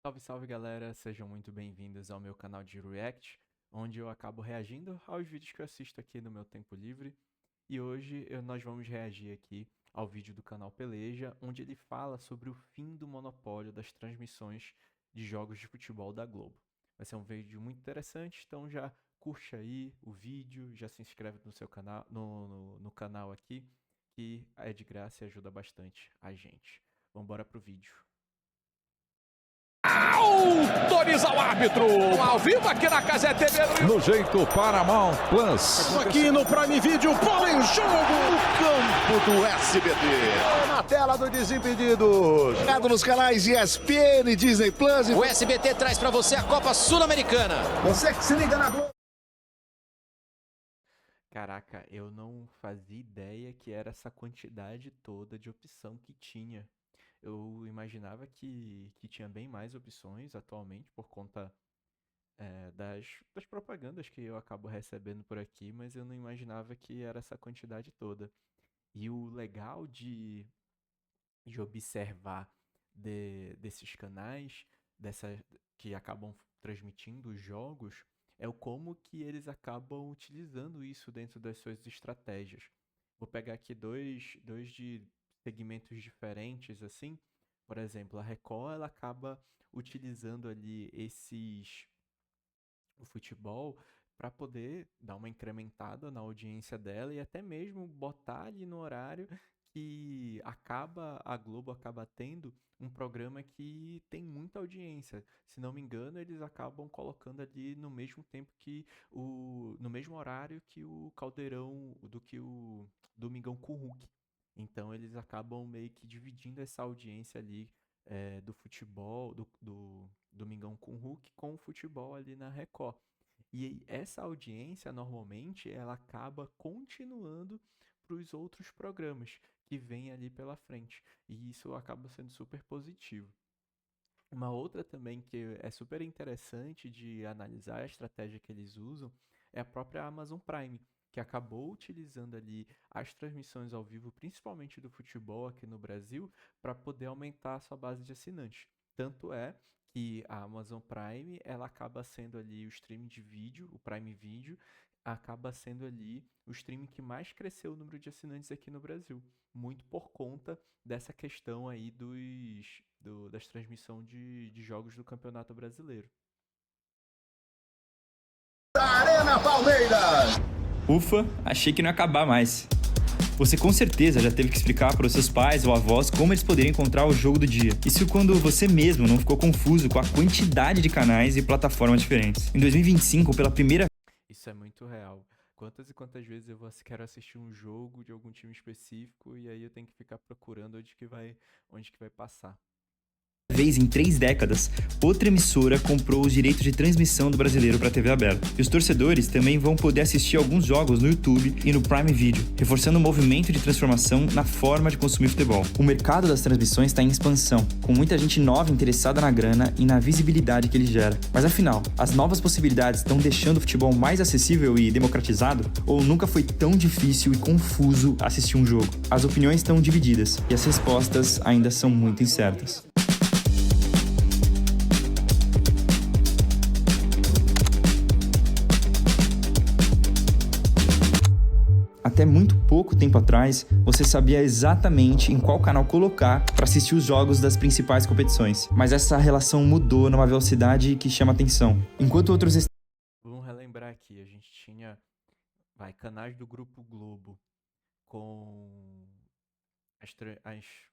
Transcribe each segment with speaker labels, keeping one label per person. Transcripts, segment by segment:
Speaker 1: Salve, salve galera, sejam muito bem-vindos ao meu canal de React, onde eu acabo reagindo aos vídeos que eu assisto aqui no meu tempo livre. E hoje nós vamos reagir aqui ao vídeo do canal Peleja, onde ele fala sobre o fim do monopólio das transmissões de jogos de futebol da Globo. Vai ser um vídeo muito interessante, então já curte aí o vídeo, já se inscreve no seu canal, no canal aqui, que é de graça e ajuda bastante a gente. Vamos embora pro vídeo.
Speaker 2: Autoriza o árbitro, ao vivo aqui na Casa TV.
Speaker 3: No jeito Paramount Plus.
Speaker 2: Aqui no Prime Video, bola em jogo, o campo do SBT.
Speaker 4: Na tela do Desimpedidos. Ligado nos canais ESPN, Disney Plus.
Speaker 5: O SBT traz pra você a Copa Sul-Americana.
Speaker 4: Você que se liga na Globo.
Speaker 1: Caraca, eu não fazia ideia que era essa quantidade toda de opção que tinha. Eu imaginava que tinha bem mais opções atualmente por conta das propagandas que eu acabo recebendo por aqui, mas eu não imaginava que era essa quantidade toda. E o legal de observar desses canais, que acabam transmitindo os jogos, é o como que eles acabam utilizando isso dentro das suas estratégias. Vou pegar aqui dois de segmentos diferentes, assim. Por exemplo, a Record, ela acaba utilizando ali o futebol para poder dar uma incrementada na audiência dela e até mesmo botar ali no horário que a Globo acaba tendo um programa que tem muita audiência. Se não me engano, eles acabam colocando ali no mesmo tempo no mesmo horário que o Caldeirão, do que o Domingão com o Hulk. Então eles acabam meio que dividindo essa audiência ali do futebol, do Domingão com o Hulk, com o futebol ali na Record. E essa audiência, normalmente, ela acaba continuando para os outros programas que vêm ali pela frente. E isso acaba sendo super positivo. Uma outra também que é super interessante de analisar a estratégia que eles usam é a própria Amazon Prime, que acabou utilizando ali as transmissões ao vivo, principalmente do futebol aqui no Brasil, para poder aumentar a sua base de assinantes. Tanto é que a Amazon Prime, ela acaba sendo ali o streaming de vídeo, o Prime Video, acaba sendo ali o streaming que mais cresceu o número de assinantes aqui no Brasil, muito por conta dessa questão aí das transmissões de jogos do Campeonato Brasileiro.
Speaker 4: Arena Palmeiras.
Speaker 6: Ufa, achei que não ia acabar mais. Você com certeza já teve que explicar para os seus pais ou avós como eles poderiam encontrar o jogo do dia. Isso quando você mesmo não ficou confuso com a quantidade de canais e plataformas diferentes. Em 2025, pela primeira
Speaker 1: Isso é muito real. Quantas e quantas vezes quero assistir um jogo de algum time específico e aí eu tenho que ficar procurando onde que vai passar.
Speaker 6: vez em 3 décadas, outra emissora comprou os direitos de transmissão do Brasileiro para a TV aberta. E os torcedores também vão poder assistir alguns jogos no YouTube e no Prime Video, reforçando o movimento de transformação na forma de consumir futebol. O mercado das transmissões está em expansão, com muita gente nova interessada na grana e na visibilidade que ele gera. Mas afinal, as novas possibilidades estão deixando o futebol mais acessível e democratizado? Ou nunca foi tão difícil e confuso assistir um jogo? As opiniões estão divididas e as respostas ainda são muito incertas. Até muito pouco tempo atrás, você sabia exatamente em qual canal colocar para assistir os jogos das principais competições. Mas essa relação mudou numa velocidade que chama atenção. Enquanto outros
Speaker 1: Vamos relembrar aqui, a gente tinha canais do Grupo Globo com as, tra- as-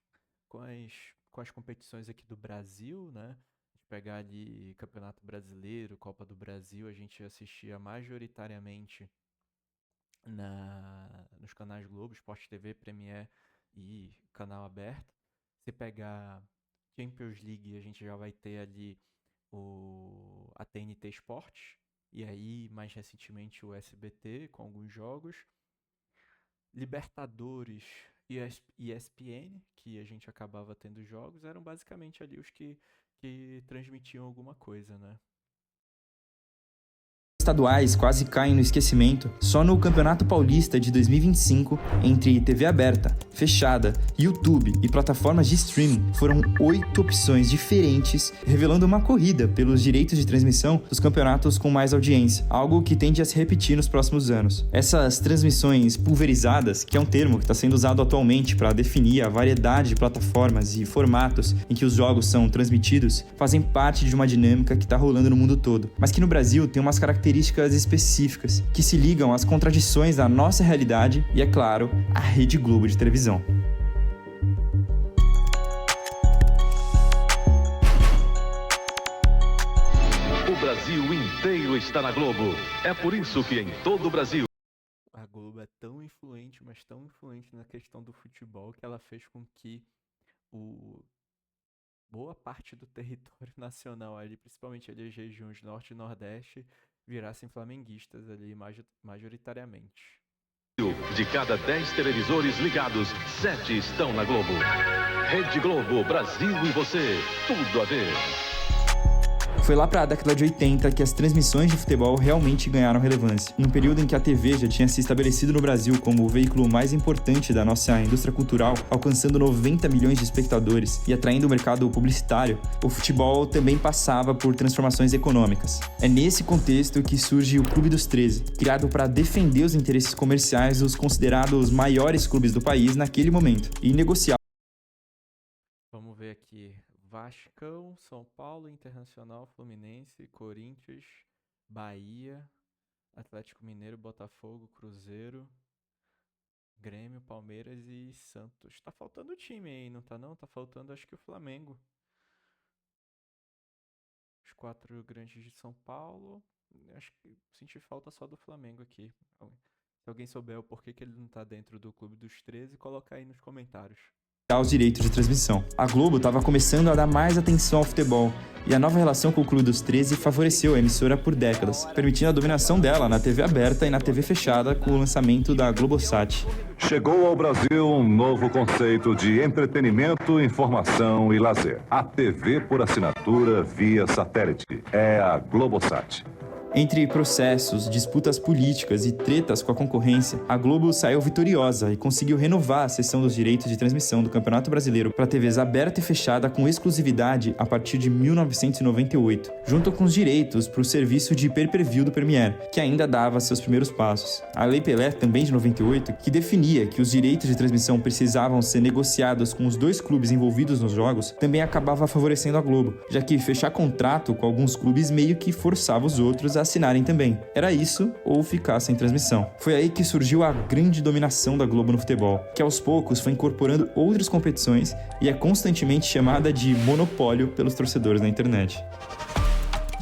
Speaker 1: com as competições aqui do Brasil, né? De pegar ali Campeonato Brasileiro, Copa do Brasil, a gente assistia majoritariamente nos canais Globo, Sport TV, Premier e canal aberto. Se pegar Champions League, a gente já vai ter ali a TNT Sports, e aí mais recentemente o SBT com alguns jogos. Libertadores e ESPN, que a gente acabava tendo jogos, eram basicamente ali os que transmitiam alguma coisa, né?
Speaker 6: estaduais quase caem no esquecimento, só no Campeonato Paulista de 2025, entre TV aberta, fechada, YouTube e plataformas de streaming, foram 8 opções diferentes, revelando uma corrida pelos direitos de transmissão dos campeonatos com mais audiência, algo que tende a se repetir nos próximos anos. Essas transmissões pulverizadas, que é um termo que está sendo usado atualmente para definir a variedade de plataformas e formatos em que os jogos são transmitidos, fazem parte de uma dinâmica que está rolando no mundo todo, mas que no Brasil tem umas características específicas que se ligam às contradições da nossa realidade e, é claro, à Rede Globo de televisão.
Speaker 7: O Brasil inteiro está na Globo. É por isso que em todo o Brasil
Speaker 1: A Globo é tão influente, mas tão influente na questão do futebol que ela fez com que boa parte do território nacional ali, principalmente ali as regiões norte e nordeste, virassem flamenguistas ali majoritariamente.
Speaker 7: de cada 10 televisores ligados, 7 estão na Globo. Rede Globo, Brasil e você, tudo a ver.
Speaker 6: Foi lá para a década de 80 que as transmissões de futebol realmente ganharam relevância. Num período em que a TV já tinha se estabelecido no Brasil como o veículo mais importante da nossa indústria cultural, alcançando 90 milhões de espectadores e atraindo o mercado publicitário, o futebol também passava por transformações econômicas. É nesse contexto que surge o Clube dos 13, criado para defender os interesses comerciais dos considerados maiores clubes do país naquele momento e negociar.
Speaker 1: Vamos ver aqui. Vascão, São Paulo, Internacional, Fluminense, Corinthians, Bahia, Atlético Mineiro, Botafogo, Cruzeiro, Grêmio, Palmeiras e Santos. Tá faltando time aí, não tá não? Tá faltando acho que o Flamengo. Os 4 grandes de São Paulo. Acho que senti falta só do Flamengo aqui. Se alguém souber o porquê que ele não tá dentro do Clube dos 13, coloca aí nos comentários.
Speaker 6: Os direitos de transmissão. A Globo estava começando a dar mais atenção ao futebol, e a nova relação com o Clube dos 13 favoreceu a emissora por décadas, permitindo a dominação dela na TV aberta e na TV fechada com o lançamento da Globosat.
Speaker 8: Chegou ao Brasil um novo conceito de entretenimento, informação e lazer. A TV por assinatura via satélite. É a Globosat.
Speaker 6: Entre processos, disputas políticas e tretas com a concorrência, a Globo saiu vitoriosa e conseguiu renovar a cessão dos direitos de transmissão do Campeonato Brasileiro para TVs aberta e fechada com exclusividade a partir de 1998, junto com os direitos para o serviço de pay-per-view do Premiere, que ainda dava seus primeiros passos. A Lei Pelé, também de 98, que definia que os direitos de transmissão precisavam ser negociados com os 2 clubes envolvidos nos jogos, também acabava favorecendo a Globo, já que fechar contrato com alguns clubes meio que forçava os outros a assinarem também. Era isso ou ficar sem transmissão. Foi aí que surgiu a grande dominação da Globo no futebol, que aos poucos foi incorporando outras competições e é constantemente chamada de monopólio pelos torcedores na internet.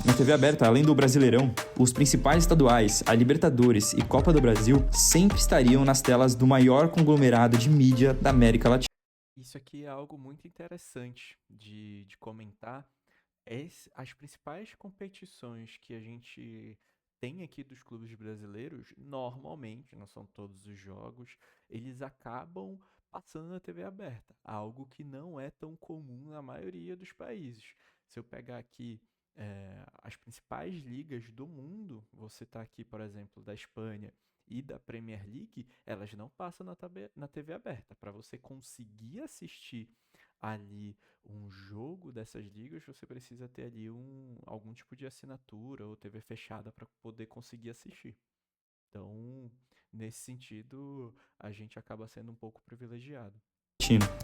Speaker 6: Na TV aberta, além do Brasileirão, os principais estaduais, a Libertadores e Copa do Brasil sempre estariam nas telas do maior conglomerado de mídia da América Latina.
Speaker 1: Isso aqui é algo muito interessante de comentar. As principais competições que a gente tem aqui dos clubes brasileiros, normalmente, não são todos os jogos, eles acabam passando na TV aberta, algo que não é tão comum na maioria dos países. Se eu pegar aqui as principais ligas do mundo, você tá aqui, por exemplo, da Espanha e da Premier League, elas não passam na TV aberta. Para você conseguir assistir ali um jogo dessas ligas, você precisa ter ali algum tipo de assinatura ou TV fechada para poder conseguir assistir. Então, nesse sentido, a gente acaba sendo um pouco privilegiado.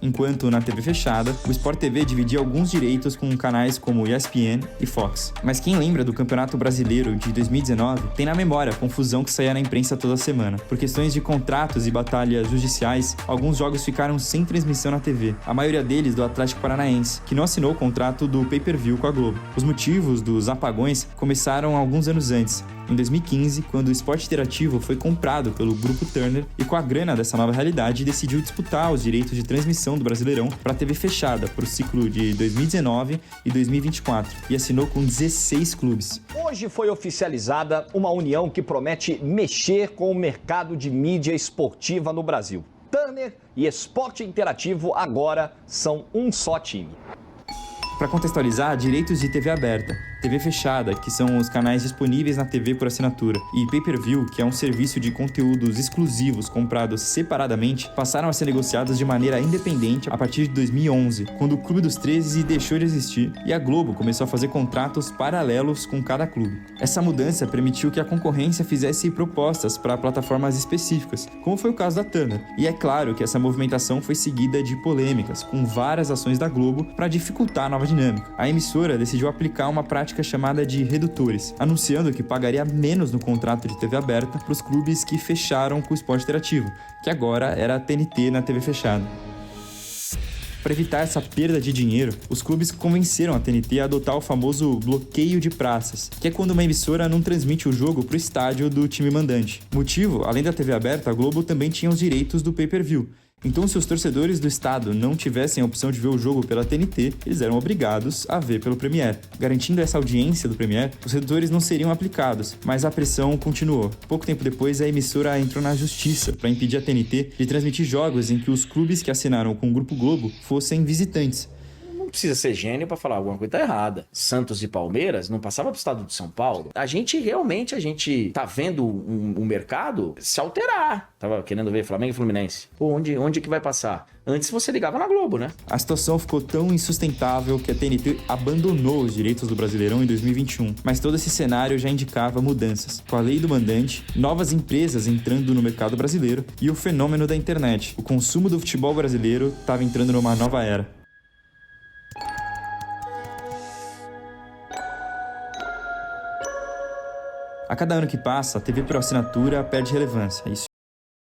Speaker 6: Enquanto na TV fechada, o Sport TV dividia alguns direitos com canais como ESPN e Fox. Mas quem lembra do Campeonato Brasileiro de 2019 tem na memória a confusão que saía na imprensa toda semana. Por questões de contratos e batalhas judiciais, alguns jogos ficaram sem transmissão na TV, a maioria deles do Atlético Paranaense, que não assinou o contrato do pay-per-view com a Globo. Os motivos dos apagões começaram alguns anos antes, em 2015, quando o Esporte Interativo foi comprado pelo Grupo Turner e com a grana dessa nova realidade decidiu disputar os direitos de transmissão do Brasileirão para a TV fechada para o ciclo de 2019 e 2024 e assinou com 16 clubes.
Speaker 9: Hoje foi oficializada uma união que promete mexer com o mercado de mídia esportiva no Brasil. Turner e Esporte Interativo agora são um só time.
Speaker 6: Para contextualizar, direitos de TV aberta, TV fechada, que são os canais disponíveis na TV por assinatura, e pay-per-view, que é um serviço de conteúdos exclusivos comprados separadamente, passaram a ser negociados de maneira independente a partir de 2011, quando o Clube dos 13 deixou de existir e a Globo começou a fazer contratos paralelos com cada clube. Essa mudança permitiu que a concorrência fizesse propostas para plataformas específicas, como foi o caso da Turner. E é claro que essa movimentação foi seguida de polêmicas, com várias ações da Globo para dificultar a nova dinâmica. A emissora decidiu aplicar uma prática chamada de redutores, anunciando que pagaria menos no contrato de TV aberta para os clubes que fecharam com o esporte interativo, que agora era a TNT na TV fechada. Para evitar essa perda de dinheiro, os clubes convenceram a TNT a adotar o famoso bloqueio de praças, que é quando uma emissora não transmite o jogo para o estádio do time mandante. Motivo, além da TV aberta, a Globo também tinha os direitos do pay-per-view. Então, se os torcedores do estado não tivessem a opção de ver o jogo pela TNT, eles eram obrigados a ver pelo Premiere. Garantindo essa audiência do Premiere, os redutores não seriam aplicados, mas a pressão continuou. Pouco tempo depois, a emissora entrou na justiça para impedir a TNT de transmitir jogos em que os clubes que assinaram com o Grupo Globo fossem visitantes.
Speaker 10: Não precisa ser gênio para falar alguma coisa tá errada. Santos e Palmeiras não passava pro estado de São Paulo. A gente tá vendo um mercado se alterar. Tava querendo ver Flamengo e Fluminense. Pô, onde que vai passar? Antes você ligava na Globo, né?
Speaker 6: A situação ficou tão insustentável que a TNT abandonou os direitos do Brasileirão em 2021. Mas todo esse cenário já indicava mudanças. Com a lei do mandante, novas empresas entrando no mercado brasileiro e o fenômeno da internet. O consumo do futebol brasileiro estava entrando numa nova era. A cada ano que passa, a TV por assinatura perde relevância. Isso.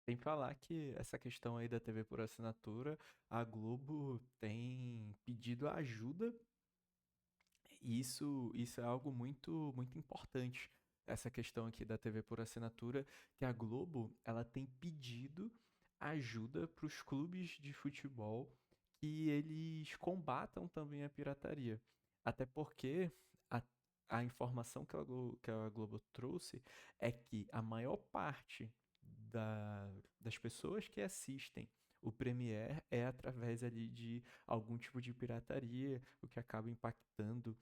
Speaker 1: Sem falar que essa questão aí da TV por assinatura, a Globo tem pedido ajuda. Isso é algo muito, muito importante. Essa questão aqui da TV por assinatura, que a Globo ela tem pedido ajuda para os clubes de futebol que eles combatam também a pirataria. Até porque a informação que a Globo trouxe é que a maior parte das pessoas que assistem o Premiere é através ali de algum tipo de pirataria, o que acaba impactando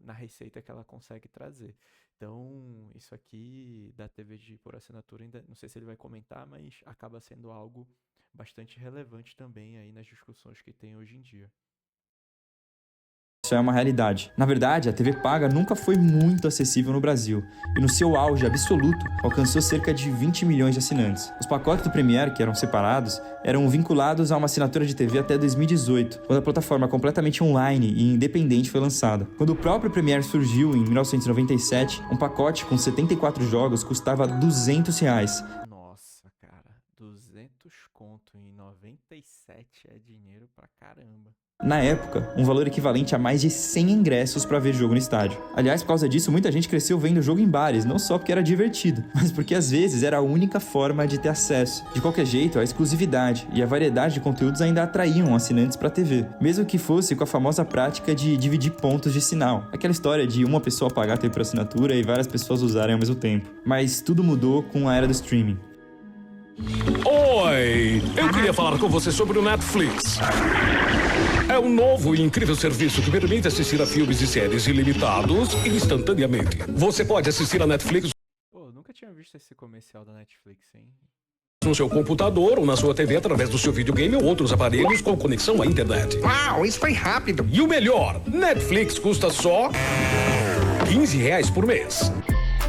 Speaker 1: na receita que ela consegue trazer. Então, isso aqui da TV por assinatura, ainda não sei se ele vai comentar, mas acaba sendo algo bastante relevante também aí nas discussões que tem hoje em dia.
Speaker 6: Isso é uma realidade. Na verdade, a TV paga nunca foi muito acessível no Brasil, e no seu auge absoluto, alcançou cerca de 20 milhões de assinantes. Os pacotes do Premiere, que eram separados, eram vinculados a uma assinatura de TV até 2018, quando a plataforma completamente online e independente foi lançada. Quando o próprio Premiere surgiu, em 1997, um pacote com 74 jogos custava R$200.
Speaker 1: Nossa, cara, 200 conto em 97 é dinheiro pra caramba.
Speaker 6: Na época, um valor equivalente a mais de 100 ingressos para ver jogo no estádio. Aliás, por causa disso, muita gente cresceu vendo jogo em bares, não só porque era divertido, mas porque às vezes era a única forma de ter acesso. De qualquer jeito, a exclusividade e a variedade de conteúdos ainda atraíam assinantes para a TV, mesmo que fosse com a famosa prática de dividir pontos de sinal. Aquela história de uma pessoa pagar a TV por assinatura e várias pessoas usarem ao mesmo tempo. Mas tudo mudou com a era do streaming.
Speaker 11: Oi, eu queria falar com você sobre o Netflix. É um novo e incrível serviço que permite assistir a filmes e séries ilimitados instantaneamente. Você pode assistir a Netflix...
Speaker 1: Pô, nunca tinha visto esse comercial da Netflix, hein?
Speaker 11: No seu computador ou na sua TV através do seu videogame ou outros aparelhos com conexão à internet.
Speaker 2: Uau, isso foi rápido.
Speaker 11: E o melhor, Netflix custa só R$15 por mês.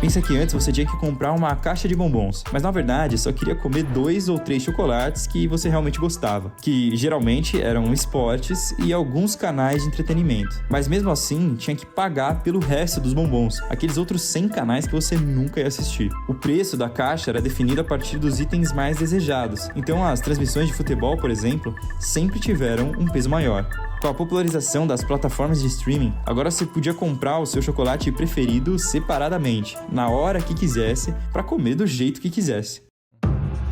Speaker 6: Pensa que antes você tinha que comprar uma caixa de bombons, mas na verdade só queria comer 2 ou 3 chocolates que você realmente gostava, que geralmente eram esportes e alguns canais de entretenimento. Mas mesmo assim, tinha que pagar pelo resto dos bombons, aqueles outros 100 canais que você nunca ia assistir. O preço da caixa era definido a partir dos itens mais desejados, então as transmissões de futebol, por exemplo, sempre tiveram um peso maior. Com a popularização das plataformas de streaming, agora você podia comprar o seu chocolate preferido separadamente, na hora que quisesse, para comer do jeito que quisesse.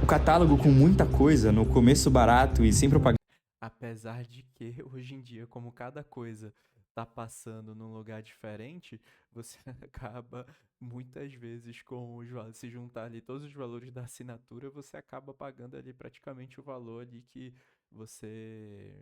Speaker 6: O catálogo com muita coisa, no começo barato e sem propaganda.
Speaker 1: Apesar de que, hoje em dia, como cada coisa tá passando num lugar diferente, você acaba, muitas vezes, se juntar ali todos os valores da assinatura, você acaba pagando ali praticamente o valor ali que você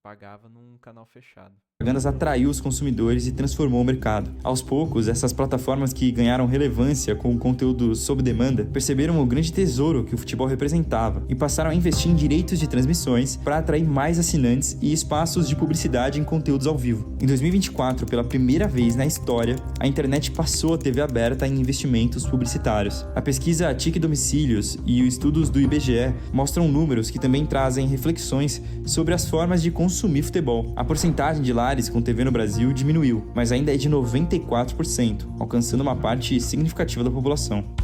Speaker 1: pagava num canal fechado.
Speaker 6: Propagandas atraiu os consumidores e transformou o mercado. Aos poucos, essas plataformas que ganharam relevância com o conteúdo sob demanda perceberam o grande tesouro que o futebol representava e passaram a investir em direitos de transmissões para atrair mais assinantes e espaços de publicidade em conteúdos ao vivo. Em 2024, pela primeira vez na história, a internet passou a TV aberta em investimentos publicitários. A pesquisa TIC Domicílios e os estudos do IBGE mostram números que também trazem reflexões sobre as formas de consumir futebol. A porcentagem de lares com TV no Brasil diminuiu, mas ainda é de 94%, alcançando uma parte significativa da população.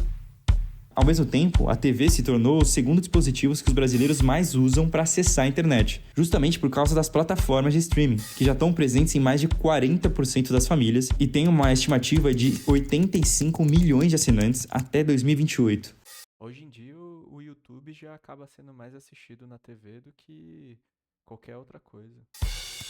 Speaker 6: Ao mesmo tempo, a TV se tornou o segundo dispositivo que os brasileiros mais usam para acessar a internet, justamente por causa das plataformas de streaming, que já estão presentes em mais de 40% das famílias e têm uma estimativa de 85 milhões de assinantes até 2028.
Speaker 1: Hoje em dia, o YouTube já acaba sendo mais assistido na TV do que qualquer outra coisa.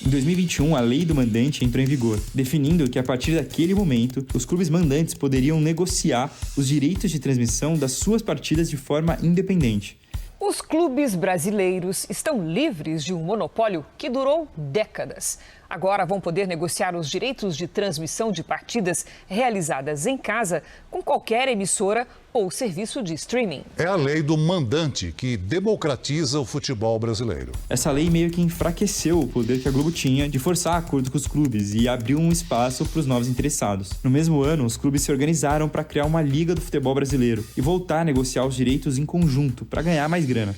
Speaker 6: Em 2021, a Lei do Mandante entrou em vigor, definindo que a partir daquele momento, os clubes mandantes poderiam negociar os direitos de transmissão das suas partidas de forma independente.
Speaker 12: Os clubes brasileiros estão livres de um monopólio que durou décadas. Agora vão poder negociar os direitos de transmissão de partidas realizadas em casa com qualquer emissora ou serviço de streaming.
Speaker 13: É a lei do mandante que democratiza o futebol brasileiro.
Speaker 6: Essa lei meio que enfraqueceu o poder que a Globo tinha de forçar acordo com os clubes e abriu um espaço para os novos interessados. No mesmo ano, os clubes se organizaram para criar uma liga do futebol brasileiro e voltar a negociar os direitos em conjunto para ganhar mais grana.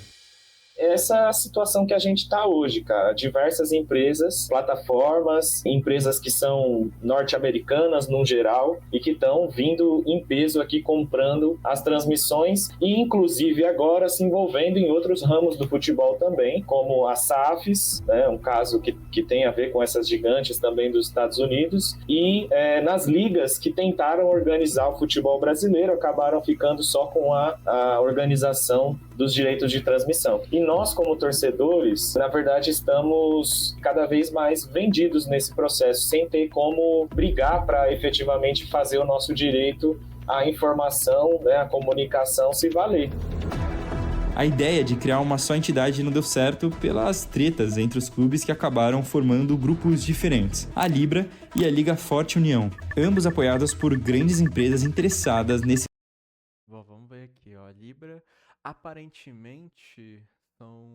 Speaker 14: Essa é a situação que a gente está hoje, cara. Diversas empresas, plataformas, empresas que são norte-americanas no geral e que estão vindo em peso aqui comprando as transmissões e inclusive agora se envolvendo em outros ramos do futebol também, como a SAFs, né, um caso que tem a ver com essas gigantes também dos Estados Unidos, e nas ligas que tentaram organizar o futebol brasileiro acabaram ficando só com a organização dos direitos de transmissão. E nós, como torcedores, na verdade, estamos cada vez mais vendidos nesse processo, sem ter como brigar para efetivamente fazer o nosso direito à informação, né, à comunicação se valer.
Speaker 6: A ideia de criar uma só entidade não deu certo pelas tretas entre os clubes que acabaram formando grupos diferentes, a Libra e a Liga Forte União, ambos apoiados por grandes empresas interessadas nesse...
Speaker 1: Bom, vamos ver aqui, ó, a Libra aparentemente são...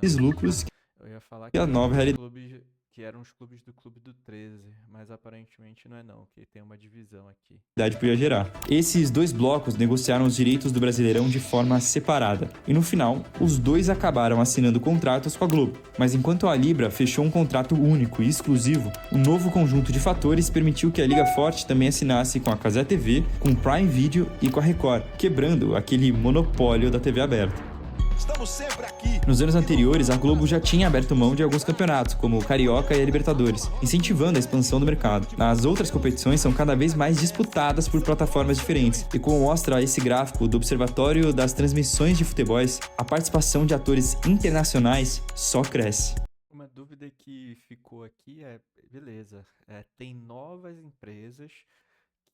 Speaker 6: Os lucros
Speaker 1: eu ia falar
Speaker 6: que a nova realidade...
Speaker 1: que eram os clubes do Clube do 13, mas aparentemente não é não, que tem uma divisão aqui.
Speaker 6: Podia gerar. Esses dois blocos negociaram os direitos do Brasileirão de forma separada, e no final, os dois acabaram assinando contratos com a Globo. Mas enquanto a Libra fechou um contrato único e exclusivo, um novo conjunto de fatores permitiu que a Liga Forte também assinasse com a Cazé TV, com o Prime Video e com a Record, quebrando aquele monopólio da TV aberta.
Speaker 2: Estamos sempre aqui.
Speaker 6: Nos anos anteriores, a Globo já tinha aberto mão de alguns campeonatos, como o Carioca e a Libertadores, incentivando a expansão do mercado. As outras competições são cada vez mais disputadas por plataformas diferentes, e como mostra esse gráfico do Observatório das Transmissões de Futebol, a participação de atores internacionais só cresce.
Speaker 1: Uma dúvida que ficou aqui é, beleza, tem novas empresas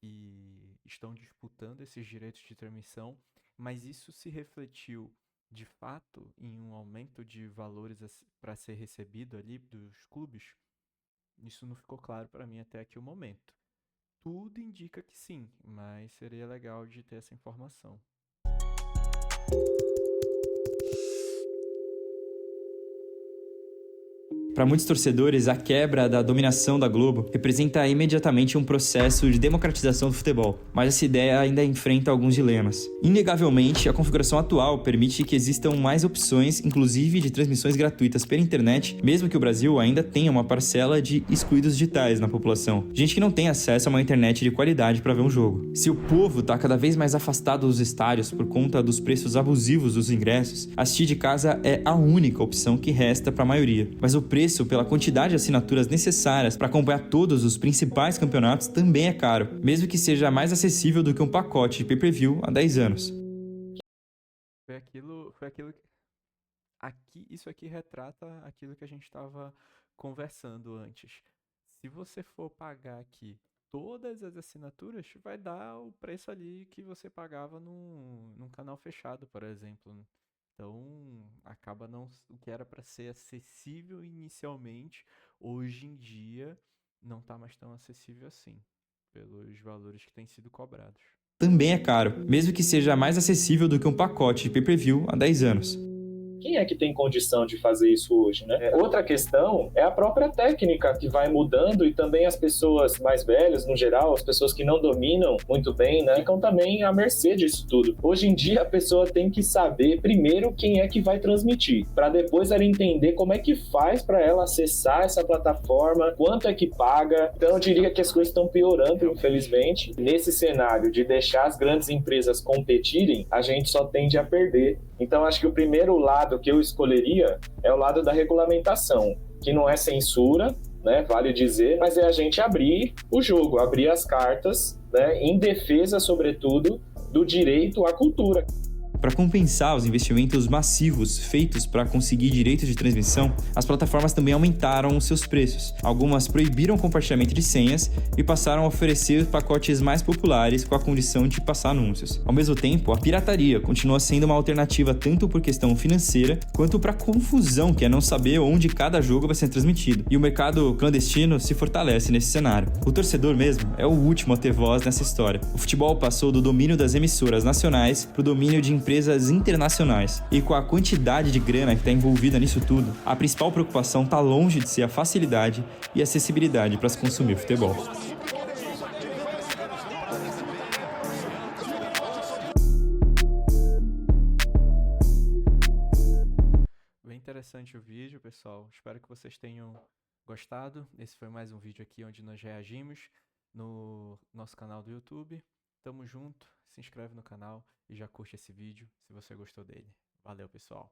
Speaker 1: que estão disputando esses direitos de transmissão, mas isso se refletiu de fato em um aumento de valores para ser recebido ali dos clubes? Isso não ficou claro para mim até aqui o momento. Tudo indica que sim, mas seria legal de ter essa informação.
Speaker 6: Para muitos torcedores, a quebra da dominação da Globo representa imediatamente um processo de democratização do futebol, mas essa ideia ainda enfrenta alguns dilemas. Inegavelmente, a configuração atual permite que existam mais opções, inclusive de transmissões gratuitas pela internet, mesmo que o Brasil ainda tenha uma parcela de excluídos digitais na população, gente que não tem acesso a uma internet de qualidade para ver um jogo. Se o povo está cada vez mais afastado dos estádios por conta dos preços abusivos dos ingressos, assistir de casa é a única opção que resta para a maioria, mas o preço pela quantidade de assinaturas necessárias para acompanhar todos os principais campeonatos também é caro, mesmo que seja mais acessível do que um pacote de pay-per-view há 10 anos.
Speaker 1: Foi aquilo que... Isso aqui retrata aquilo que a gente estava conversando antes. Se você for pagar aqui todas as assinaturas, vai dar o preço ali que você pagava num canal fechado, por exemplo. Então, acaba não, o que era para ser acessível inicialmente, hoje em dia não está mais tão acessível assim, pelos valores que têm sido cobrados.
Speaker 6: Também é caro, mesmo que seja mais acessível do que um pacote de pay-per-view há 10 anos.
Speaker 14: Quem é que tem condição de fazer isso hoje, né? Outra questão é a própria técnica que vai mudando e também as pessoas mais velhas, no geral, as pessoas que não dominam muito bem, né, ficam também à mercê disso tudo. Hoje em dia a pessoa tem que saber primeiro quem é que vai transmitir, para depois ela entender como é que faz para ela acessar essa plataforma, quanto é que paga. Então eu diria que as coisas estão piorando, infelizmente. Nesse cenário de deixar as grandes empresas competirem, a gente só tende a perder. Então acho que o primeiro lado que eu escolheria é o lado da regulamentação, que não é censura, né, vale dizer, mas é a gente abrir o jogo, abrir as cartas, né, em defesa, sobretudo, do direito à cultura.
Speaker 6: Para compensar os investimentos massivos feitos para conseguir direitos de transmissão, as plataformas também aumentaram os seus preços. Algumas proibiram o compartilhamento de senhas e passaram a oferecer pacotes mais populares com a condição de passar anúncios. Ao mesmo tempo, a pirataria continua sendo uma alternativa tanto por questão financeira quanto para a confusão que é não saber onde cada jogo vai ser transmitido. E o mercado clandestino se fortalece nesse cenário. O torcedor mesmo é o último a ter voz nessa história. O futebol passou do domínio das emissoras nacionais para o domínio de empresas internacionais. E com a quantidade de grana que está envolvida nisso tudo, a principal preocupação está longe de ser a facilidade e acessibilidade para se consumir futebol.
Speaker 1: Bem interessante o vídeo, pessoal. Espero que vocês tenham gostado. Esse foi mais um vídeo aqui onde nós reagimos no nosso canal do YouTube. Tamo junto, se inscreve no canal e já curte esse vídeo se você gostou dele. Valeu, pessoal!